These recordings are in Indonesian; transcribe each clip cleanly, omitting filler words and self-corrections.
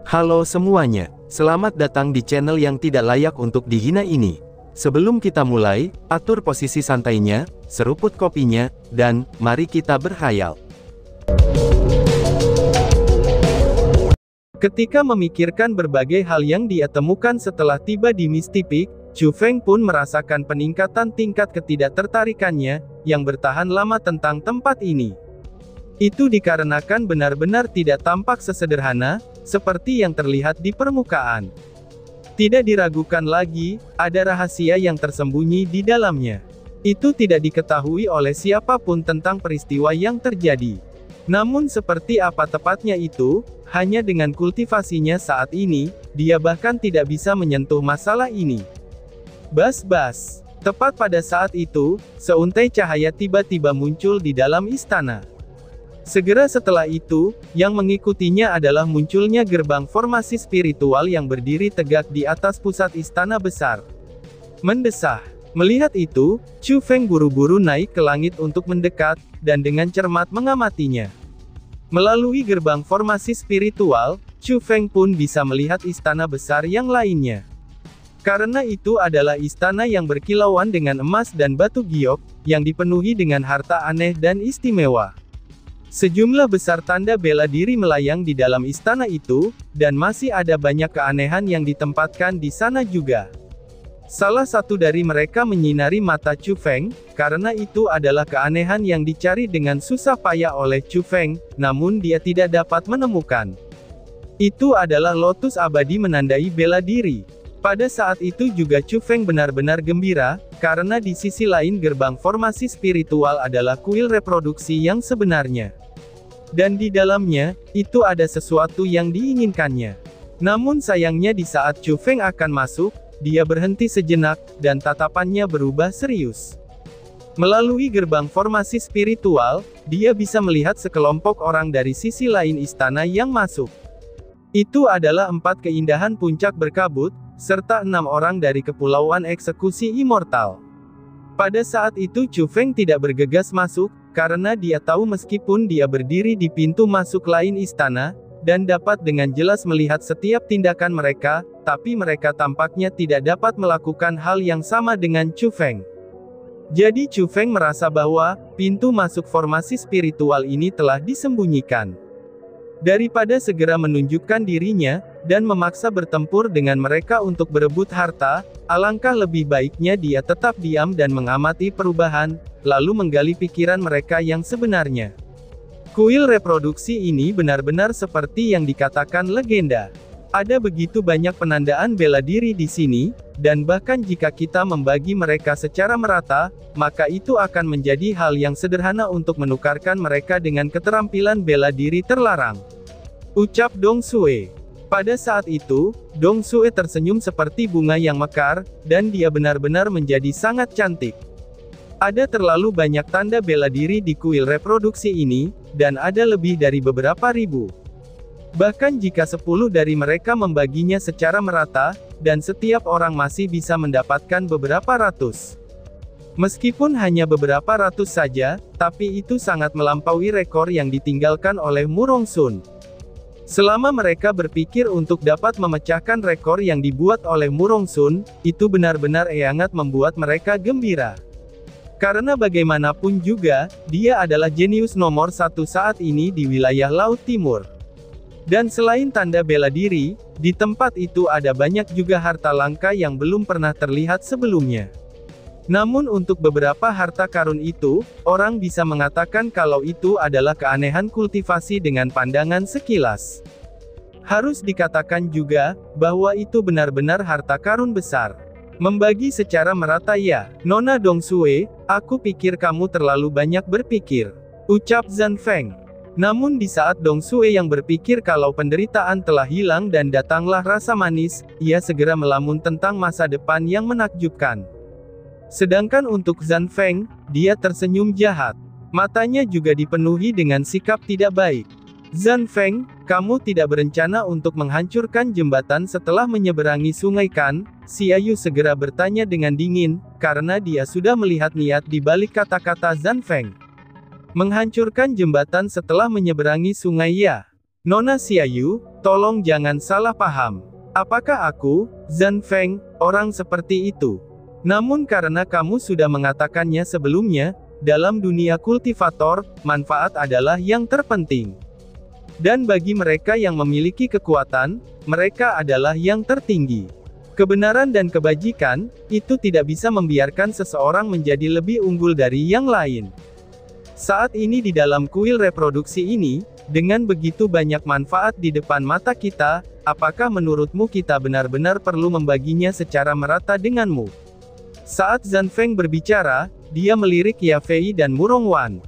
Halo semuanya, selamat datang di channel yang tidak layak untuk dihina ini. Sebelum kita mulai, atur posisi santainya, seruput kopinya, dan mari kita berkhayal. Ketika memikirkan berbagai hal yang dia temukan setelah tiba di Misty Peak, Chu Feng pun merasakan peningkatan tingkat ketidaktertarikannya, yang bertahan lama tentang tempat ini. Itu dikarenakan benar-benar tidak tampak sesederhana, seperti yang terlihat di permukaan. Tidak diragukan lagi, ada rahasia yang tersembunyi di dalamnya. Itu tidak diketahui oleh siapapun tentang peristiwa yang terjadi. Namun seperti apa tepatnya itu, hanya dengan kultivasinya saat ini, dia bahkan tidak bisa menyentuh masalah ini. Bas-bas. Tepat pada saat itu, seuntai cahaya tiba-tiba muncul di dalam istana. Segera setelah itu, yang mengikutinya adalah munculnya gerbang formasi spiritual yang berdiri tegak di atas pusat istana besar. Mendesah. Melihat itu, Chu Feng buru-buru naik ke langit untuk mendekat, dan dengan cermat mengamatinya. Melalui gerbang formasi spiritual, Chu Feng pun bisa melihat istana besar yang lainnya. Karena itu adalah istana yang berkilauan dengan emas dan batu giok, yang dipenuhi dengan harta aneh dan istimewa. Sejumlah besar tanda bela diri melayang di dalam istana itu, dan masih ada banyak keanehan yang ditempatkan di sana juga. Salah satu dari mereka menyinari mata Chu Feng, karena itu adalah keanehan yang dicari dengan susah payah oleh Chu Feng, namun dia tidak dapat menemukan. Itu adalah lotus abadi menandai bela diri. Pada saat itu juga Chu Feng benar-benar gembira, karena di sisi lain gerbang formasi spiritual adalah kuil reproduksi yang sebenarnya. Dan di dalamnya, itu ada sesuatu yang diinginkannya. Namun sayangnya di saat Chu Feng akan masuk, dia berhenti sejenak, dan tatapannya berubah serius. Melalui gerbang formasi spiritual, dia bisa melihat sekelompok orang dari sisi lain istana yang masuk. Itu adalah 4 keindahan puncak berkabut, serta 6 orang dari kepulauan eksekusi immortal. Pada saat itu Chu Feng tidak bergegas masuk, karena dia tahu meskipun dia berdiri di pintu masuk lain istana, dan dapat dengan jelas melihat setiap tindakan mereka, tapi mereka tampaknya tidak dapat melakukan hal yang sama dengan Chu Feng. Jadi Chu Feng merasa bahwa, pintu masuk formasi spiritual ini telah disembunyikan. Daripada segera menunjukkan dirinya, dan memaksa bertempur dengan mereka untuk berebut harta, alangkah lebih baiknya dia tetap diam dan mengamati perubahan, lalu menggali pikiran mereka yang sebenarnya. Kuil reproduksi ini benar-benar seperti yang dikatakan legenda. Ada begitu banyak penandaan bela diri di sini, dan bahkan jika kita membagi mereka secara merata, maka itu akan menjadi hal yang sederhana untuk menukarkan mereka dengan keterampilan bela diri terlarang. Ucap Dong Sue. Pada saat itu, Dong Sue tersenyum seperti bunga yang mekar, dan dia benar-benar menjadi sangat cantik. Ada terlalu banyak tanda bela diri di kuil reproduksi ini, dan ada lebih dari beberapa ribu. Bahkan jika 10 dari mereka membaginya secara merata, dan setiap orang masih bisa mendapatkan beberapa ratus. Meskipun hanya beberapa ratus saja, tapi itu sangat melampaui rekor yang ditinggalkan oleh Murong Sun. Selama mereka berpikir untuk dapat memecahkan rekor yang dibuat oleh Murong Sun, itu benar-benar sangat membuat mereka gembira. Karena bagaimanapun juga, dia adalah jenius nomor 1 saat ini di wilayah Laut Timur. Dan selain tanda bela diri, di tempat itu ada banyak juga harta langka yang belum pernah terlihat sebelumnya. Namun untuk beberapa harta karun itu, orang bisa mengatakan kalau itu adalah keanehan kultivasi dengan pandangan sekilas. Harus dikatakan juga, bahwa itu benar-benar harta karun besar. Membagi secara merata ya, Nona Dong Sue, aku pikir kamu terlalu banyak berpikir. Ucap Zhan Feng. Namun di saat Dong Sue yang berpikir kalau penderitaan telah hilang dan datanglah rasa manis, ia segera melamun tentang masa depan yang menakjubkan. Sedangkan untuk Zhan Feng, dia tersenyum jahat. Matanya juga dipenuhi dengan sikap tidak baik. Zhan Feng, kamu tidak berencana untuk menghancurkan jembatan setelah menyeberangi sungai kan? Xiaoyu segera bertanya dengan dingin, karena dia sudah melihat niat di balik kata-kata Zhan Feng. Menghancurkan jembatan setelah menyeberangi sungai ya? Nona Xiaoyu, tolong jangan salah paham. Apakah aku, Zhan Feng, orang seperti itu? Namun karena kamu sudah mengatakannya sebelumnya, dalam dunia kultivator, manfaat adalah yang terpenting. Dan bagi mereka yang memiliki kekuatan, mereka adalah yang tertinggi. Kebenaran dan kebajikan, itu tidak bisa membiarkan seseorang menjadi lebih unggul dari yang lain. Saat ini di dalam kuil reproduksi ini, dengan begitu banyak manfaat di depan mata kita, apakah menurutmu kita benar-benar perlu membaginya secara merata denganmu? Saat Zhan Feng berbicara, dia melirik Ya Fei dan Murong Wan.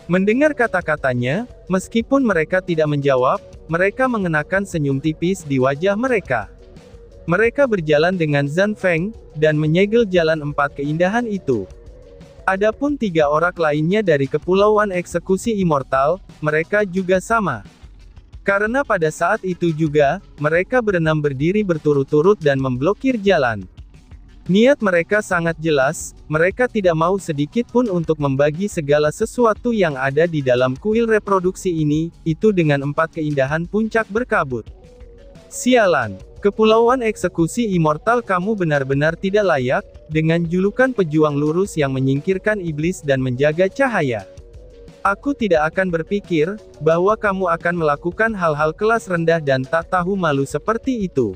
Mendengar kata-katanya, meskipun mereka tidak menjawab, mereka mengenakan senyum tipis di wajah mereka. Mereka berjalan dengan Zhan Feng, dan menyegel jalan 4 keindahan itu. Adapun 3 orang lainnya dari Kepulauan Eksekusi Immortal, mereka juga sama. Karena pada saat itu juga, mereka berenam berdiri berturut-turut dan memblokir jalan. Niat mereka sangat jelas, mereka tidak mau sedikit pun untuk membagi segala sesuatu yang ada di dalam kuil reproduksi ini, itu dengan 4 keindahan puncak berkabut. Sialan, Kepulauan Eksekusi Immortal, kamu benar-benar tidak layak, dengan julukan pejuang lurus yang menyingkirkan iblis dan menjaga cahaya. Aku tidak akan berpikir, bahwa kamu akan melakukan hal-hal kelas rendah dan tak tahu malu seperti itu.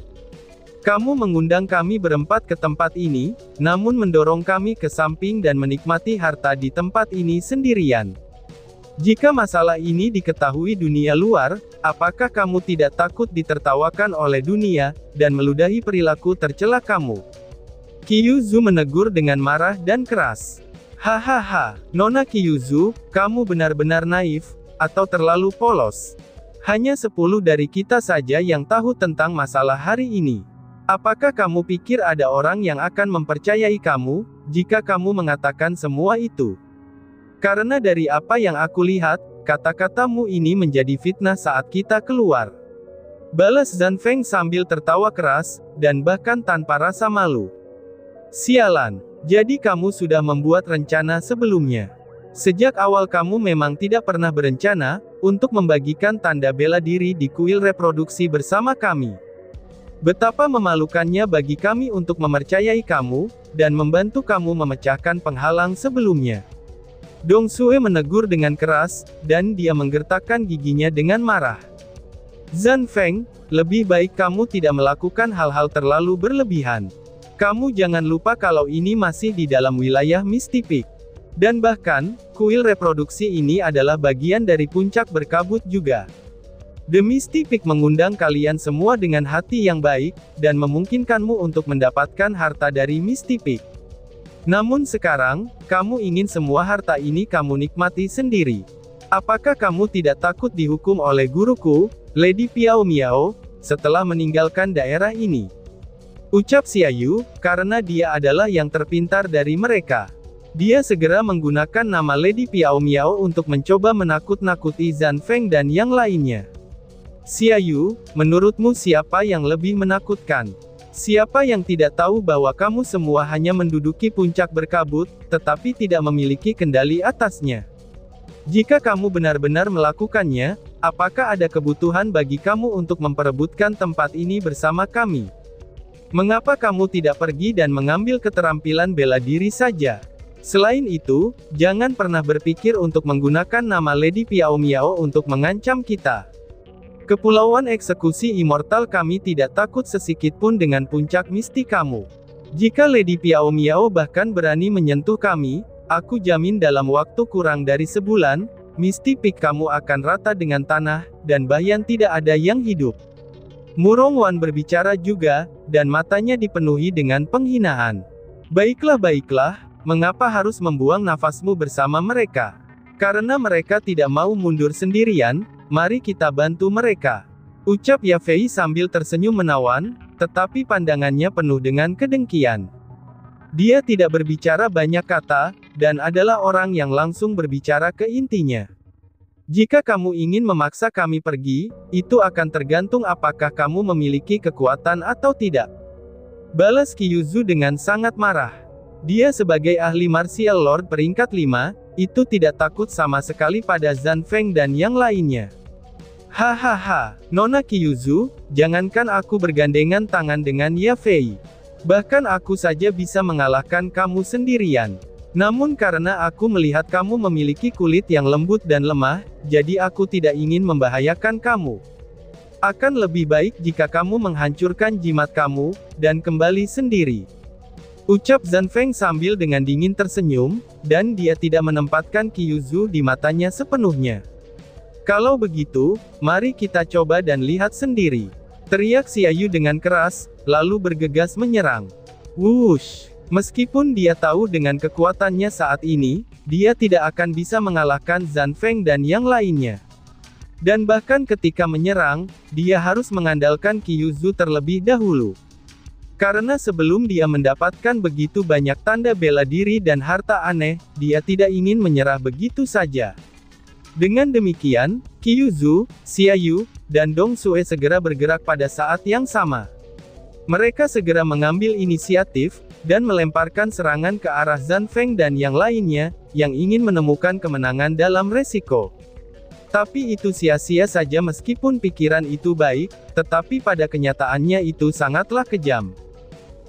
Kamu mengundang kami berempat ke tempat ini, namun mendorong kami ke samping dan menikmati harta di tempat ini sendirian. Jika masalah ini diketahui dunia luar, apakah kamu tidak takut ditertawakan oleh dunia, dan meludahi perilaku tercela kamu? Kyuzu menegur dengan marah dan keras. Hahaha, Nona Kyuzu, kamu benar-benar naif, atau terlalu polos. Hanya 10 dari kita saja yang tahu tentang masalah hari ini. Apakah kamu pikir ada orang yang akan mempercayai kamu, jika kamu mengatakan semua itu? Karena dari apa yang aku lihat, kata-katamu ini menjadi fitnah saat kita keluar. Balas Zhan Feng sambil tertawa keras, dan bahkan tanpa rasa malu. Sialan, jadi kamu sudah membuat rencana sebelumnya. Sejak awal kamu memang tidak pernah berencana, untuk membagikan tanda bela diri di kuil reproduksi bersama kami. Betapa memalukannya bagi kami untuk mempercayai kamu, dan membantu kamu memecahkan penghalang sebelumnya. Dong Sue menegur dengan keras, dan dia menggertakkan giginya dengan marah. Zhan Feng, lebih baik kamu tidak melakukan hal-hal terlalu berlebihan. Kamu jangan lupa kalau ini masih di dalam wilayah Misty Peak. Dan bahkan, kuil reproduksi ini adalah bagian dari puncak berkabut juga. The Misty Peak mengundang kalian semua dengan hati yang baik, dan memungkinkanmu untuk mendapatkan harta dari Misty Peak. Namun sekarang, kamu ingin semua harta ini kamu nikmati sendiri. Apakah kamu tidak takut dihukum oleh guruku, Lady Piao Miao, setelah meninggalkan daerah ini? Ucap Xiaoyu, karena dia adalah yang terpintar dari mereka. Dia segera menggunakan nama Lady Piao Miao untuk mencoba menakut-nakuti Zhan Feng dan yang lainnya. Xiaoyu, menurutmu siapa yang lebih menakutkan? Siapa yang tidak tahu bahwa kamu semua hanya menduduki puncak berkabut, tetapi tidak memiliki kendali atasnya? Jika kamu benar-benar melakukannya, apakah ada kebutuhan bagi kamu untuk memperebutkan tempat ini bersama kami? Mengapa kamu tidak pergi dan mengambil keterampilan bela diri saja? Selain itu, jangan pernah berpikir untuk menggunakan nama Lady Piao Miao untuk mengancam kita. Kepulauan Eksekusi Immortal, kami tidak takut sesikit pun dengan puncak mistik kamu. Jika Lady Piao Miao bahkan berani menyentuh kami, aku jamin dalam waktu kurang dari sebulan, Misty Peak kamu akan rata dengan tanah, dan bahkan tidak ada yang hidup. Murong Wan berbicara juga, dan matanya dipenuhi dengan penghinaan. Baiklah, mengapa harus membuang nafasmu bersama mereka? Karena mereka tidak mau mundur sendirian, mari kita bantu mereka. Ucap Ya Fei sambil tersenyum menawan, tetapi pandangannya penuh dengan kedengkian. Dia tidak berbicara banyak kata, dan adalah orang yang langsung berbicara ke intinya. Jika kamu ingin memaksa kami pergi, itu akan tergantung apakah kamu memiliki kekuatan atau tidak. Balas Kyuzu dengan sangat marah. Dia sebagai ahli martial lord peringkat 5, itu tidak takut sama sekali pada Zhan Feng dan yang lainnya. Hahaha, Nona Kyuzu, jangankan aku bergandengan tangan dengan Ye Fei. Bahkan aku saja bisa mengalahkan kamu sendirian. Namun karena aku melihat kamu memiliki kulit yang lembut dan lemah, jadi aku tidak ingin membahayakan kamu. Akan lebih baik jika kamu menghancurkan jimat kamu, dan kembali sendiri. Ucap Zhan Feng sambil dengan dingin tersenyum, dan dia tidak menempatkan Kyuzu di matanya sepenuhnya. Kalau begitu, mari kita coba dan lihat sendiri. Teriak Xiaoyu dengan keras, lalu bergegas menyerang. Wush! Meskipun dia tahu dengan kekuatannya saat ini, dia tidak akan bisa mengalahkan Zhan Feng dan yang lainnya. Dan bahkan ketika menyerang, dia harus mengandalkan Kyuzu terlebih dahulu. Karena sebelum dia mendapatkan begitu banyak tanda bela diri dan harta aneh, dia tidak ingin menyerah begitu saja. Dengan demikian, Kyuzu, Xiaoyu, dan Dong Sue segera bergerak pada saat yang sama. Mereka segera mengambil inisiatif, dan melemparkan serangan ke arah Zhan Feng dan yang lainnya, yang ingin menemukan kemenangan dalam resiko. Tapi itu sia-sia saja meskipun pikiran itu baik, tetapi pada kenyataannya itu sangatlah kejam.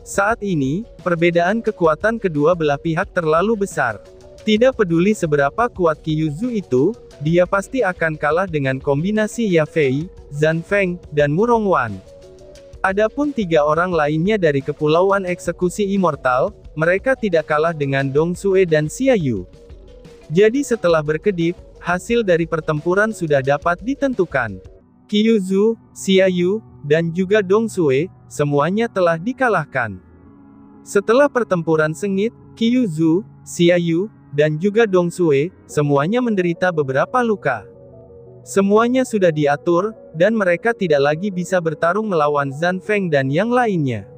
Saat ini, perbedaan kekuatan kedua belah pihak terlalu besar. Tidak peduli seberapa kuat Kyuzu itu, dia pasti akan kalah dengan kombinasi Ye Fei, Zhan Feng, dan Murongwan. Adapun 3 orang lainnya dari Kepulauan Eksekusi Immortal, mereka tidak kalah dengan Dong Sue dan Xiaoyu. Jadi setelah berkedip, hasil dari pertempuran sudah dapat ditentukan. Kyuzu, Xiaoyu, dan juga Dong Sue, semuanya telah dikalahkan. Setelah pertempuran sengit, Kyuzu, Xiaoyu, dan juga Dong Sue, semuanya menderita beberapa luka. Semuanya sudah diatur, dan mereka tidak lagi bisa bertarung melawan Zhan Feng dan yang lainnya.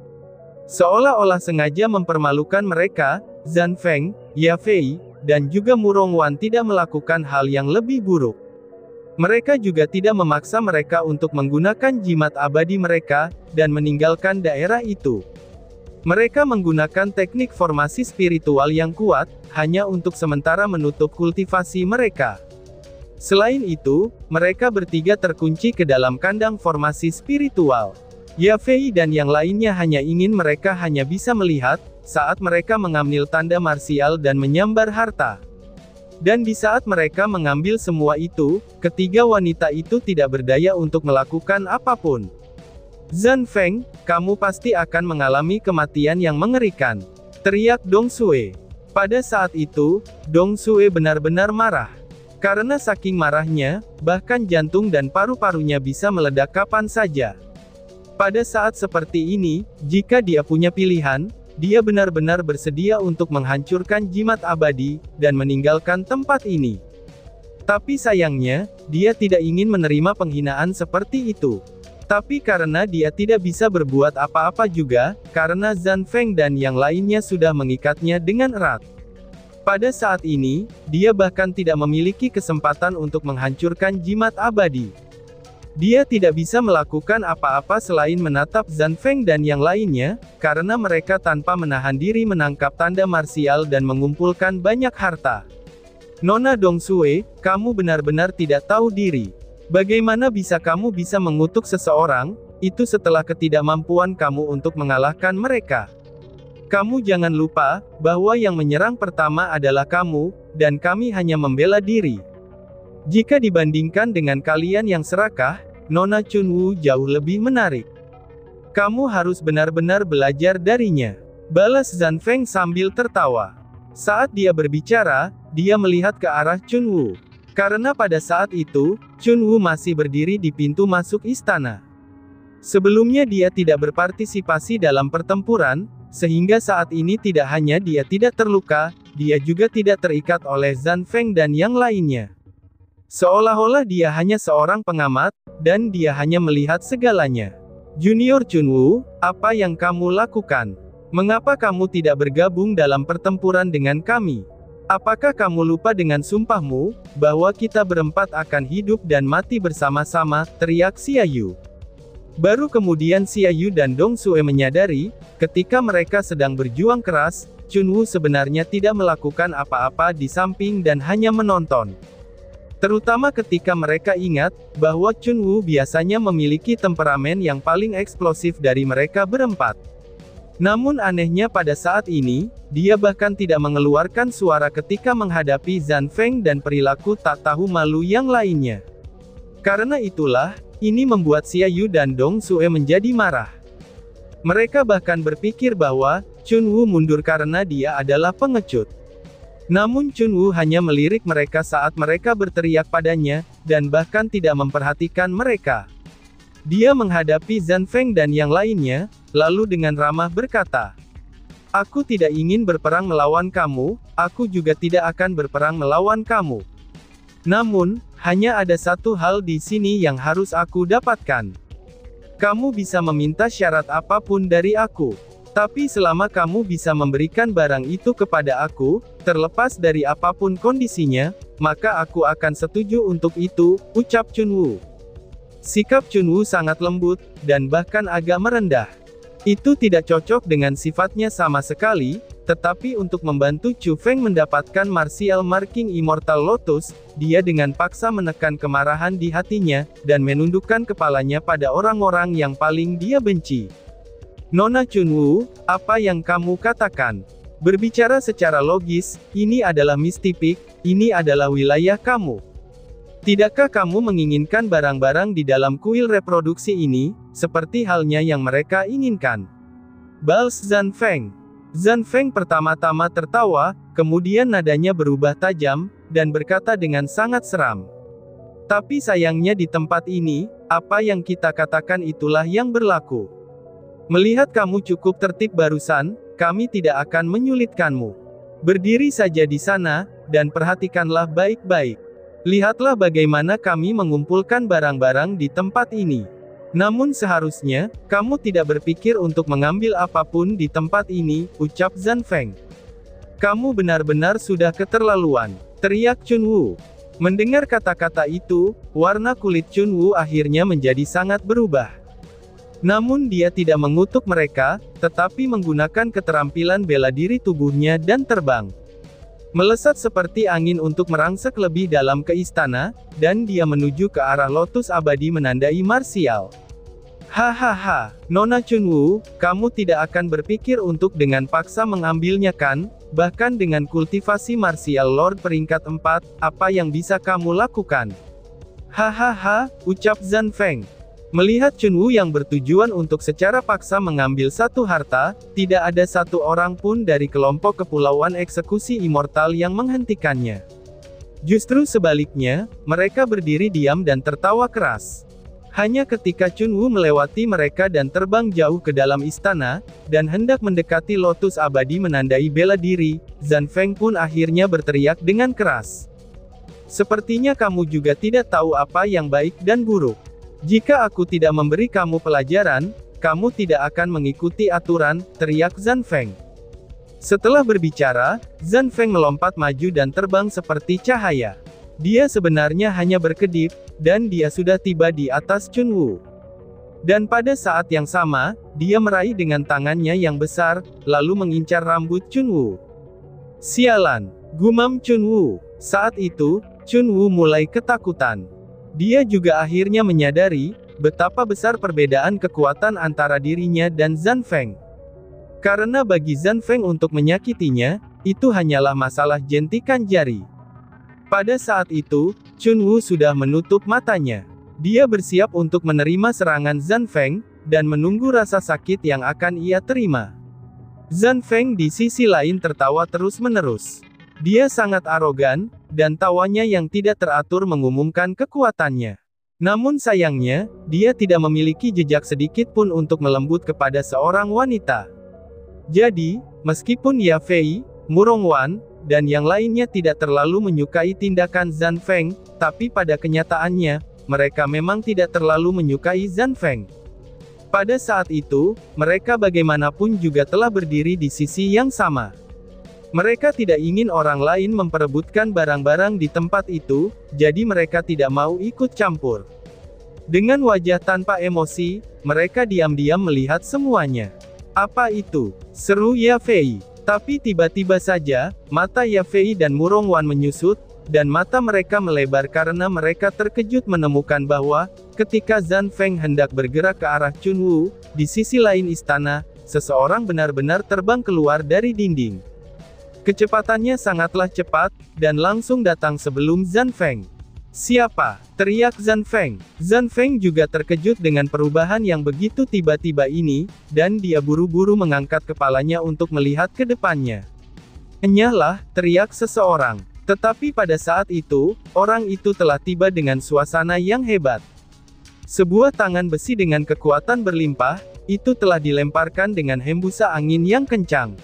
Seolah-olah sengaja mempermalukan mereka, Zhan Feng, Ye Fei, dan juga Murongwan tidak melakukan hal yang lebih buruk. Mereka juga tidak memaksa mereka untuk menggunakan jimat abadi mereka, dan meninggalkan daerah itu. Mereka menggunakan teknik formasi spiritual yang kuat, hanya untuk sementara menutup kultivasi mereka. Selain itu, mereka bertiga terkunci ke dalam kandang formasi spiritual. Ye Fei dan yang lainnya hanya ingin mereka hanya bisa melihat, saat mereka mengambil tanda marsial dan menyambar harta. Dan di saat mereka mengambil semua itu, ketiga wanita itu tidak berdaya untuk melakukan apapun. Zhan Feng, kamu pasti akan mengalami kematian yang mengerikan. Teriak Dong Sue. Pada saat itu, Dong Sue benar-benar marah. Karena saking marahnya, bahkan jantung dan paru-parunya bisa meledak kapan saja. Pada saat seperti ini, jika dia punya pilihan, dia benar-benar bersedia untuk menghancurkan jimat abadi, dan meninggalkan tempat ini. Tapi sayangnya, dia tidak ingin menerima penghinaan seperti itu. Tapi karena dia tidak bisa berbuat apa-apa juga, karena Zhan Feng dan yang lainnya sudah mengikatnya dengan erat. Pada saat ini, dia bahkan tidak memiliki kesempatan untuk menghancurkan jimat abadi. Dia tidak bisa melakukan apa-apa selain menatap Zhan Feng dan yang lainnya, karena mereka tanpa menahan diri menangkap tanda marsial dan mengumpulkan banyak harta. Nona Dong Sue, kamu benar-benar tidak tahu diri. Bagaimana bisa kamu bisa mengutuk seseorang, itu setelah ketidakmampuan kamu untuk mengalahkan mereka? Kamu jangan lupa, bahwa yang menyerang pertama adalah kamu, dan kami hanya membela diri. Jika dibandingkan dengan kalian yang serakah, Nona Chunwu jauh lebih menarik. Kamu harus benar-benar belajar darinya. Balas Zhan Feng sambil tertawa. Saat dia berbicara, dia melihat ke arah Chunwu. Karena pada saat itu, Chunwu masih berdiri di pintu masuk istana. Sebelumnya dia tidak berpartisipasi dalam pertempuran, sehingga saat ini tidak hanya dia tidak terluka, dia juga tidak terikat oleh Zhan Feng dan yang lainnya. Seolah-olah dia hanya seorang pengamat, dan dia hanya melihat segalanya. Junior Chunwu, apa yang kamu lakukan? Mengapa kamu tidak bergabung dalam pertempuran dengan kami? Apakah kamu lupa dengan sumpahmu, bahwa kita berempat akan hidup dan mati bersama-sama, teriak Xiaoyu. Baru kemudian Xiaoyu dan Dong Sue menyadari, ketika mereka sedang berjuang keras, Chunwu sebenarnya tidak melakukan apa-apa di samping dan hanya menonton. Terutama ketika mereka ingat, bahwa Chunwoo biasanya memiliki temperamen yang paling eksplosif dari mereka berempat. Namun anehnya pada saat ini, dia bahkan tidak mengeluarkan suara ketika menghadapi Zhan Feng dan perilaku tak tahu malu yang lainnya. Karena itulah, ini membuat Xia Yu dan Dong Sue menjadi marah. Mereka bahkan berpikir bahwa, Chunwoo mundur karena dia adalah pengecut. Namun Chunwoo hanya melirik mereka saat mereka berteriak padanya, dan bahkan tidak memperhatikan mereka. Dia menghadapi Zhan Feng dan yang lainnya, lalu dengan ramah berkata, "Aku tidak ingin berperang melawan kamu, aku juga tidak akan berperang melawan kamu. Namun, hanya ada satu hal di sini yang harus aku dapatkan. Kamu bisa meminta syarat apapun dari aku. Tapi selama kamu bisa memberikan barang itu kepada aku, terlepas dari apapun kondisinya, maka aku akan setuju untuk itu," ucap Chunwoo. Sikap Chunwoo sangat lembut, dan bahkan agak merendah. Itu tidak cocok dengan sifatnya sama sekali, tetapi untuk membantu Chu Feng mendapatkan martial marking Immortal Lotus, dia dengan paksa menekan kemarahan di hatinya, dan menundukkan kepalanya pada orang-orang yang paling dia benci. "Nona Chunwoo, apa yang kamu katakan? Berbicara secara logis, ini adalah Misty Peak, ini adalah wilayah kamu. Tidakkah kamu menginginkan barang-barang di dalam kuil reproduksi ini, seperti halnya yang mereka inginkan?" Balas Zhan Feng. Zhan Feng pertama-tama tertawa, kemudian nadanya berubah tajam, dan berkata dengan sangat seram. "Tapi sayangnya di tempat ini, apa yang kita katakan itulah yang berlaku. Melihat kamu cukup tertib barusan, kami tidak akan menyulitkanmu. Berdiri saja di sana, dan perhatikanlah baik-baik. Lihatlah bagaimana kami mengumpulkan barang-barang di tempat ini. Namun seharusnya, kamu tidak berpikir untuk mengambil apapun di tempat ini," ucap Zhan Feng. "Kamu benar-benar sudah keterlaluan," teriak Chunwoo. Mendengar kata-kata itu, warna kulit Chunwoo akhirnya menjadi sangat berubah. Namun dia tidak mengutuk mereka, tetapi menggunakan keterampilan bela diri tubuhnya dan terbang. Melesat seperti angin untuk merangsek lebih dalam ke istana, dan dia menuju ke arah lotus abadi menandai martial. "Hahaha, Nona Chunwoo, kamu tidak akan berpikir untuk dengan paksa mengambilnya kan? Bahkan dengan kultivasi martial lord peringkat 4, apa yang bisa kamu lakukan?" "Hahaha," ucap Zhan Feng. Melihat Chunwoo yang bertujuan untuk secara paksa mengambil satu harta, tidak ada satu orang pun dari kelompok Kepulauan Eksekusi Immortal yang menghentikannya. Justru sebaliknya, mereka berdiri diam dan tertawa keras. Hanya ketika Chunwoo melewati mereka dan terbang jauh ke dalam istana, dan hendak mendekati lotus abadi menandai bela diri, Zhan Feng pun akhirnya berteriak dengan keras. "Sepertinya kamu juga tidak tahu apa yang baik dan buruk. Jika aku tidak memberi kamu pelajaran, kamu tidak akan mengikuti aturan," teriak Zhan Feng. Setelah berbicara, Zhan Feng melompat maju dan terbang seperti cahaya. Dia sebenarnya hanya berkedip, dan dia sudah tiba di atas Chunwoo. Dan pada saat yang sama, dia meraih dengan tangannya yang besar, lalu mengincar rambut Chunwoo. "Sialan!" gumam Chunwoo. Saat itu, Chunwoo mulai ketakutan. Dia juga akhirnya menyadari, betapa besar perbedaan kekuatan antara dirinya dan Zhan Feng. Karena bagi Zhan Feng untuk menyakitinya, itu hanyalah masalah jentikan jari. Pada saat itu, Chunwoo sudah menutup matanya. Dia bersiap untuk menerima serangan Zhan Feng, dan menunggu rasa sakit yang akan ia terima. Zhan Feng di sisi lain tertawa terus-menerus. Dia sangat arogan, dan tawanya yang tidak teratur mengumumkan kekuatannya. Namun sayangnya, dia tidak memiliki jejak sedikit pun untuk melembut kepada seorang wanita. Jadi, meskipun Ya Fei, Murong Wan, dan yang lainnya tidak terlalu menyukai tindakan Zhan Feng, tapi pada kenyataannya, mereka memang tidak terlalu menyukai Zhan Feng. Pada saat itu, mereka bagaimanapun juga telah berdiri di sisi yang sama. Mereka tidak ingin orang lain memperebutkan barang-barang di tempat itu, jadi mereka tidak mau ikut campur. Dengan wajah tanpa emosi, mereka diam-diam melihat semuanya. "Apa itu?" seru Ya Fei. Tapi tiba-tiba saja, mata Ya Fei dan Murong Wan menyusut, dan mata mereka melebar karena mereka terkejut menemukan bahwa, ketika Zhan Feng hendak bergerak ke arah Chunwu, di sisi lain istana, seseorang benar-benar terbang keluar dari dinding. Kecepatannya sangatlah cepat, dan langsung datang sebelum Zhan Feng. "Siapa?" teriak Zhan Feng. Zhan Feng juga terkejut dengan perubahan yang begitu tiba-tiba ini, dan dia buru-buru mengangkat kepalanya untuk melihat ke depannya. "Enyahlah," teriak seseorang. Tetapi pada saat itu, orang itu telah tiba dengan suasana yang hebat. Sebuah tangan besi dengan kekuatan berlimpah, itu telah dilemparkan dengan hembusan angin yang kencang.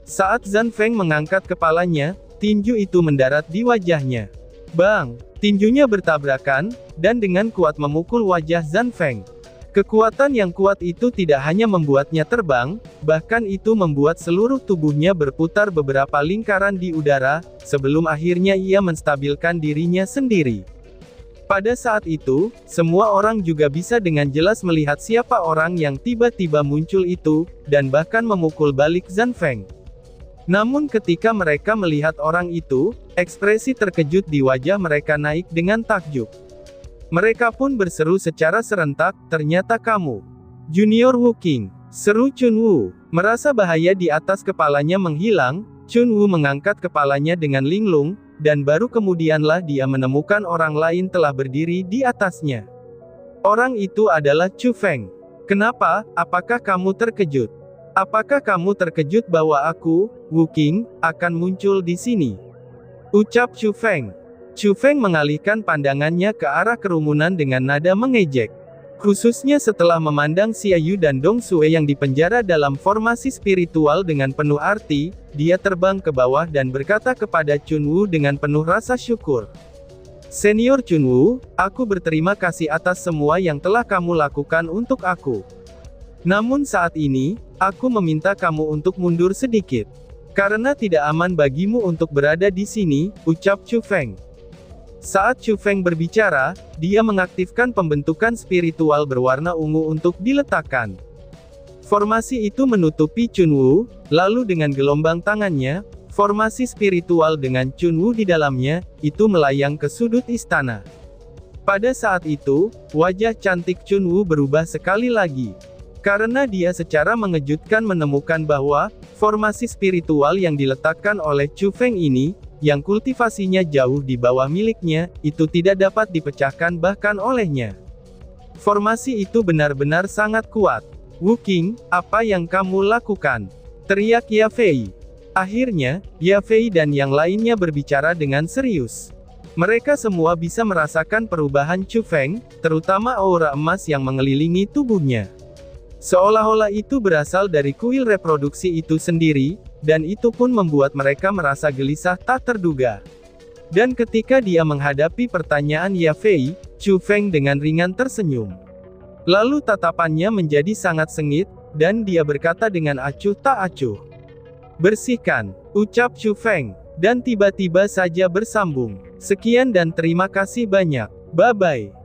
Saat Zhan Feng mengangkat kepalanya, tinju itu mendarat di wajahnya. Bang! Tinjunya bertabrakan, dan dengan kuat memukul wajah Zhan Feng. Kekuatan yang kuat itu tidak hanya membuatnya terbang, bahkan itu membuat seluruh tubuhnya berputar beberapa lingkaran di udara, sebelum akhirnya ia menstabilkan dirinya sendiri. Pada saat itu, semua orang juga bisa dengan jelas melihat siapa orang yang tiba-tiba muncul itu, dan bahkan memukul balik Zhan Feng. Namun ketika mereka melihat orang itu, ekspresi terkejut di wajah mereka naik dengan takjub. Mereka pun berseru secara serentak, "Ternyata kamu Junior Wu Qing!" seru Chunwu. Merasa bahaya di atas kepalanya menghilang, Chunwu mengangkat kepalanya dengan linglung, dan baru kemudianlah dia menemukan orang lain telah berdiri di atasnya. Orang itu adalah Chu Feng. "Kenapa? Apakah kamu terkejut? Apakah kamu terkejut bahwa aku, Wu Qing, akan muncul di sini?" ucap Chu Feng. Chu Feng mengalihkan pandangannya ke arah kerumunan dengan nada mengejek. Khususnya setelah memandang Xia Yu dan Dong Sue yang dipenjara dalam formasi spiritual dengan penuh arti, dia terbang ke bawah dan berkata kepada Chunwu dengan penuh rasa syukur. "Senior Chunwu, aku berterima kasih atas semua yang telah kamu lakukan untuk aku. Namun saat ini, aku meminta kamu untuk mundur sedikit. Karena tidak aman bagimu untuk berada di sini," ucap Chu Feng. Saat Chu Feng berbicara, dia mengaktifkan pembentukan spiritual berwarna ungu untuk diletakkan. Formasi itu menutupi Chunwu, lalu dengan gelombang tangannya, formasi spiritual dengan Chunwu di dalamnya, itu melayang ke sudut istana. Pada saat itu, wajah cantik Chunwu berubah sekali lagi. Karena dia secara mengejutkan menemukan bahwa, formasi spiritual yang diletakkan oleh Chu Feng ini, yang kultivasinya jauh di bawah miliknya, itu tidak dapat dipecahkan bahkan olehnya. Formasi itu benar-benar sangat kuat. "Wu Qing, apa yang kamu lakukan?" teriak Ye Fei. Akhirnya, Ye Fei dan yang lainnya berbicara dengan serius. Mereka semua bisa merasakan perubahan Chu Feng, terutama aura emas yang mengelilingi tubuhnya. Seolah-olah itu berasal dari kuil reproduksi itu sendiri, dan itu pun membuat mereka merasa gelisah tak terduga. Dan ketika dia menghadapi pertanyaan Ye Fei, Chu Feng dengan ringan tersenyum. Lalu tatapannya menjadi sangat sengit, dan dia berkata dengan acuh tak acuh. "Bersihkan," ucap Chu Feng, dan tiba-tiba saja bersambung. "Sekian dan terima kasih banyak. Bye-bye."